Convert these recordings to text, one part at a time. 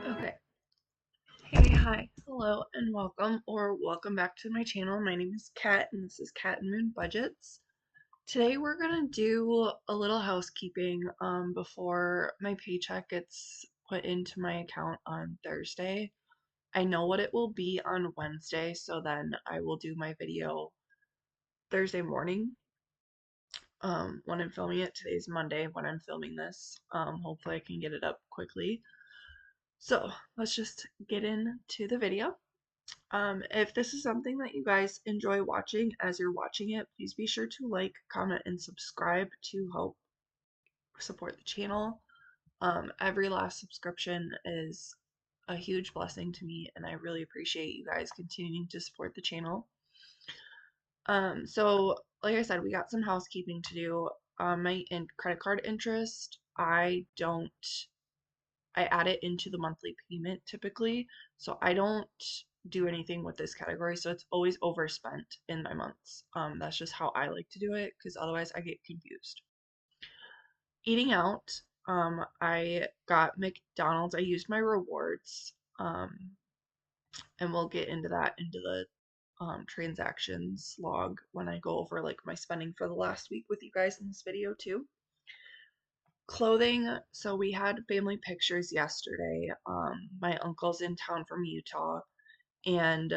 Okay. Hey, hi, hello, and welcome back to my channel. My name is Kat, and this is Kat and Moon Budgets. Today we're gonna do a little housekeeping before my paycheck gets put into my account on Thursday. I know what it will be on Wednesday, so then I will do my video Thursday morning when I'm filming it. Today's Monday when I'm filming this. Hopefully I can get it up quickly. So let's just get into the video. If this is something that you guys enjoy watching as you're watching it, please be sure to like, comment, and subscribe to help support the channel. Every last subscription is a huge blessing to me, and I really appreciate you guys continuing to support the channel. So like I said, we got some housekeeping to do. My credit card interest, I add it into the monthly payment typically, so I don't do anything with this category, so it's always overspent in my months. That's just how I like to do it because otherwise I get confused. Eating out, I got McDonald's. I used my rewards, and we'll get into that into the transactions log when I go over like my spending for the last week with you guys in this video too. Clothing, so we had family pictures yesterday. My uncle's in town from Utah, and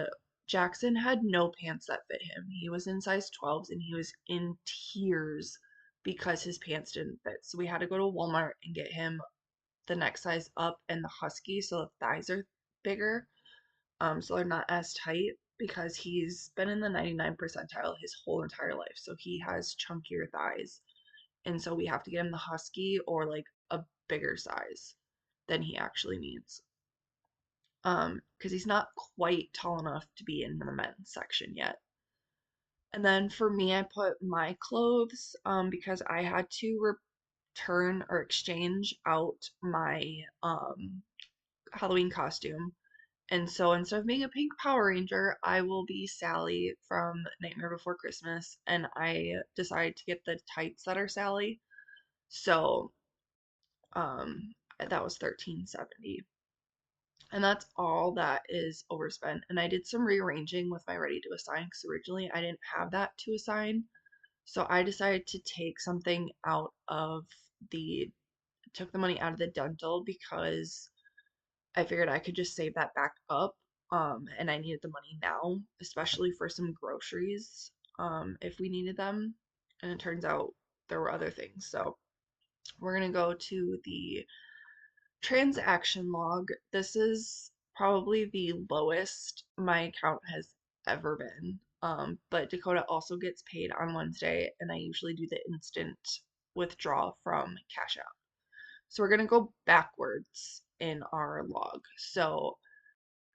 Jackson had no pants that fit him. He was in size 12s and he was in tears because his pants didn't fit. So we had to go to Walmart and get him the next size up and the husky so the thighs are bigger. So they're not as tight because he's been in the 99 percentile his whole entire life. So he has chunkier thighs, and so we have to get him the husky or like a bigger size than he actually needs. Because he's not quite tall enough to be in the men's section yet. And then for me, I put my clothes because I had to return or exchange out my Halloween costume. And so instead of being a pink Power Ranger, I will be Sally from Nightmare Before Christmas, and I decided to get the tights that are Sally. So that was 1370, and that's all that is overspent. And I did some rearranging with my ready to assign because originally I didn't have that to assign, so I decided to take something out of the took the money out of the dental because I figured I could just save that back up, and I needed the money now, especially for some groceries, if we needed them. And it turns out there were other things, so we're gonna go to the transaction log. This is probably the lowest my account has ever been. But Dakota also gets paid on Wednesday, and I usually do the instant withdrawal from Cash App. So we're gonna go backwards in our log. So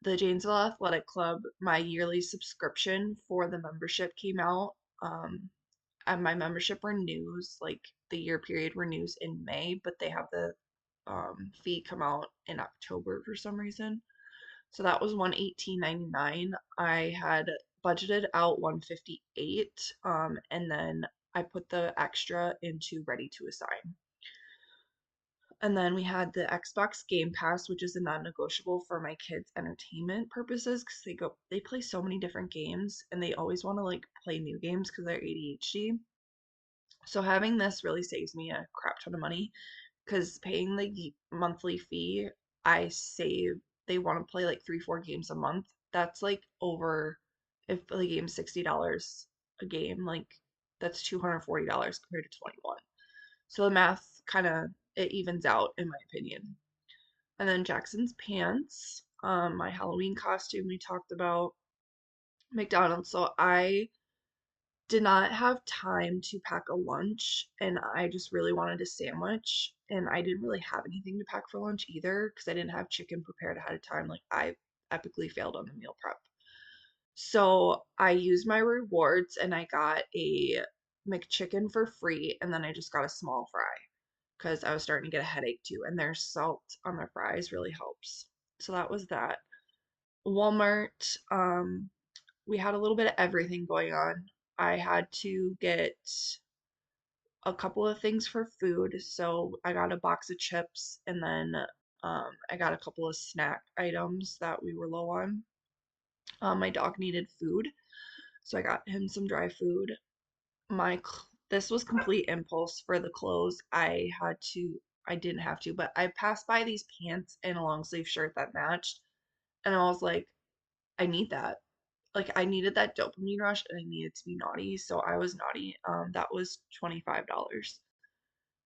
the Janesville Athletic Club, my yearly subscription for the membership came out. And my membership renews, like the year period renews in May, but they have the fee come out in October for some reason. So that was 118.99. I had budgeted out 158, and then I put the extra into ready to assign. And then we had the Xbox Game Pass, which is a non-negotiable for my kids' entertainment purposes because they play so many different games and they always want to like play new games because they're ADHD. So having this really saves me a crap ton of money because paying the monthly fee, I save. They want to play like 3, 4 games a month. That's like over, if the game's $60 a game, like that's $240 compared to 21. So the math kind of it evens out in my opinion. And then Jackson's pants, my Halloween costume we talked about, McDonald's. So I did not have time to pack a lunch, and I just really wanted a sandwich, and I didn't really have anything to pack for lunch either because I didn't have chicken prepared ahead of time. Like I epically failed on the meal prep. So I used my rewards and I got a McChicken for free, and then I just got a small fry because I was starting to get a headache too, and their salt on their fries really helps. So that was that. Walmart, we had a little bit of everything going on. I had to get a couple of things for food, so I got a box of chips and then I got a couple of snack items that we were low on. My dog needed food, so I got him some dry food. This was complete impulse for the clothes. I didn't have to, but I passed by these pants and a long sleeve shirt that matched, and I was like, I need that. Like I needed that dopamine rush and I needed to be naughty, so I was naughty. That was $25.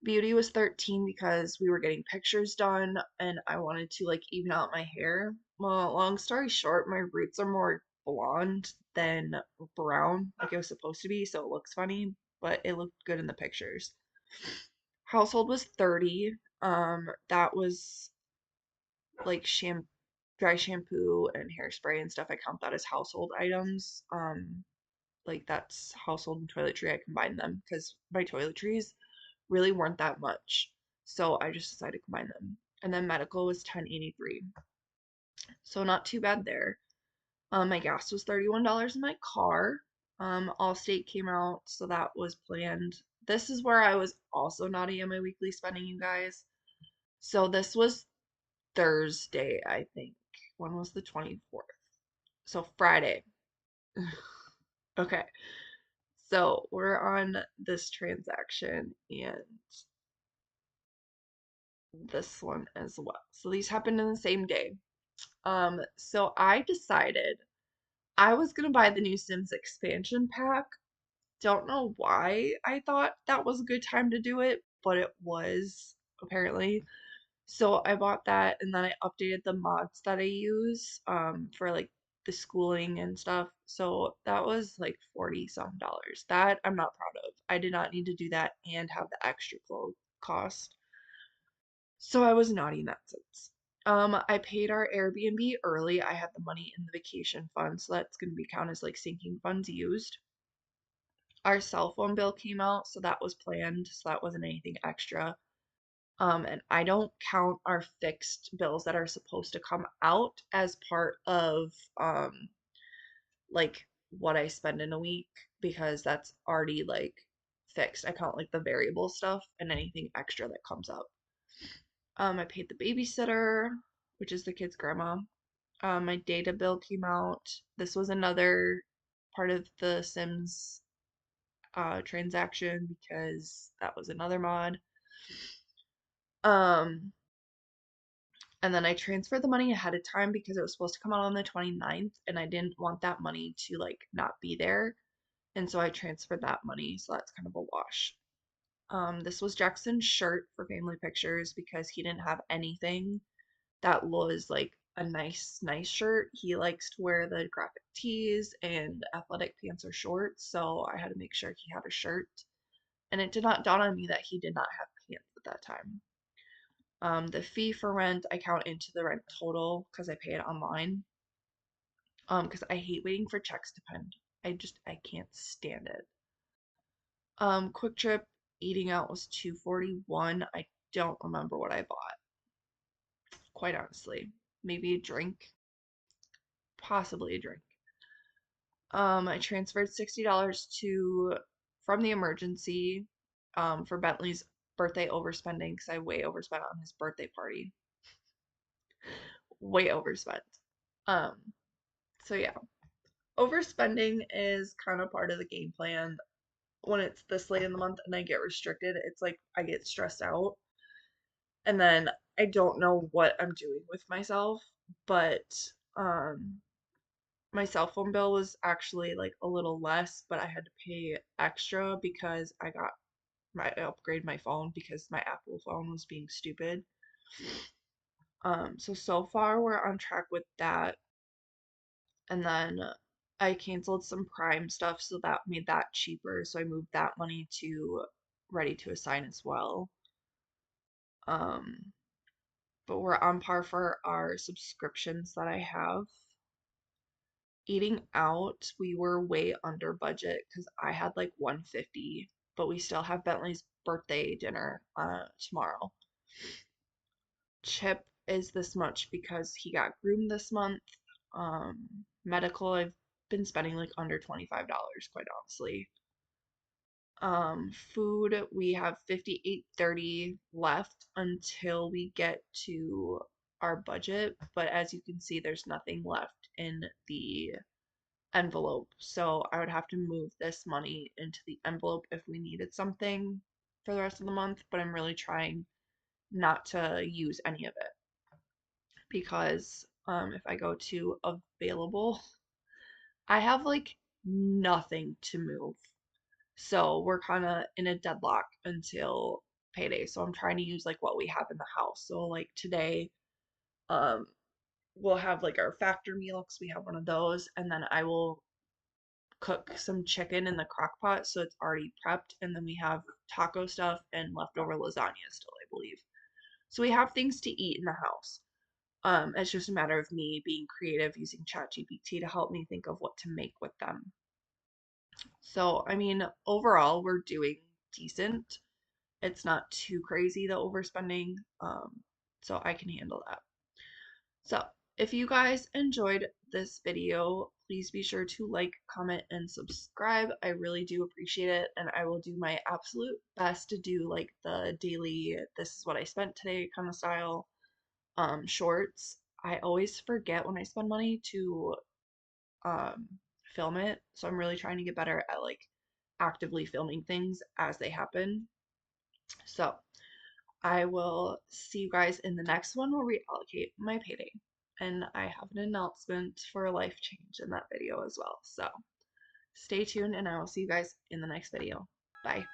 Beauty was 13 because we were getting pictures done and I wanted to like even out my hair. Well, long story short, my roots are more blonde than brown, like it was supposed to be, so it looks funny, but it looked good in the pictures. Household was 30. That was like dry shampoo and hairspray and stuff. I count that as household items. Like that's household and toiletry. I combined them because my toiletries really weren't that much. So I just decided to combine them. And then medical was 1083. So not too bad there. My gas was $31 in my car. Allstate came out, so that was planned. This is where I was also naughty on my weekly spending, you guys. So this was Thursday, I think. When was the 24th? So Friday. Okay. So we're on this transaction and this one as well. So these happened in the same day. So I decided I was gonna buy the new Sims expansion pack. Don't know why I thought that was a good time to do it, but it was apparently. So I bought that and then I updated the mods that I use for like the schooling and stuff. So that was like 40 some dollars. That I'm not proud of. I did not need to do that and have the extra clothes cost. So I was naughty in that sense. I paid our Airbnb early. I had the money in the vacation fund, so that's going to be counted as like sinking funds used. Our cell phone bill came out, so that was planned, so that wasn't anything extra. And I don't count our fixed bills that are supposed to come out as part of like what I spend in a week because that's already like fixed. I count like the variable stuff and anything extra that comes up. I paid the babysitter, which is the kid's grandma. My data bill came out. This was another part of the Sims transaction because that was another mod. Um, and then I transferred the money ahead of time because it was supposed to come out on the 29th and I didn't want that money to like not be there. And so I transferred that money, so that's kind of a wash. This was Jackson's shirt for family pictures because he didn't have anything that was like a nice shirt. He likes to wear the graphic tees and athletic pants or shorts, so I had to make sure he had a shirt. And it did not dawn on me that he did not have pants at that time. The fee for rent I count into the rent total because I pay it online. Because I hate waiting for checks to pen. I can't stand it. Quick Trip eating out was 241. I don't remember what I bought, quite honestly. Maybe a drink, possibly a drink. I transferred $60 to from the emergency for Bentley's birthday overspending because I way overspent on his birthday party. Way overspent. Um, so yeah, overspending is kind of part of the game plan. When it's this late in the month and I get restricted, it's like I get stressed out and then I don't know what I'm doing with myself. But um my cell phone bill was actually like a little less, but I had to pay extra because I upgraded my phone because my Apple phone was being stupid. So far we're on track with that. And then I canceled some Prime stuff, so that made that cheaper. So I moved that money to Ready to Assign as well. Um, but we're on par for our subscriptions that I have. Eating out, we were way under budget because I had like 150, but we still have Bentley's birthday dinner tomorrow. Chip is this much because he got groomed this month. Medical, I've been spending like under $25, quite honestly. Food, we have 58.30 left until we get to our budget, but as you can see, there's nothing left in the envelope. So I would have to move this money into the envelope if we needed something for the rest of the month, but I'm really trying not to use any of it because if I go to available, I have like nothing to move. So we're kind of in a deadlock until payday. So I'm trying to use like what we have in the house. So like today, um, we'll have like our factor meal because we have one of those, and then I will cook some chicken in the crock pot so it's already prepped, and then we have taco stuff and leftover lasagna still, I believe. So we have things to eat in the house. It's just a matter of me being creative using ChatGPT to help me think of what to make with them. So, I mean, overall, we're doing decent. It's not too crazy, the overspending. So I can handle that. So, if you guys enjoyed this video, please be sure to like, comment, and subscribe. I really do appreciate it, and I will do my absolute best to do like the daily, this is what I spent today kind of style shorts. I always forget when I spend money to um, film it, so I'm really trying to get better at like actively filming things as they happen. So, I will see you guys in the next one where we allocate my payday. And I have an announcement for a life change in that video as well. So stay tuned and I will see you guys in the next video. Bye.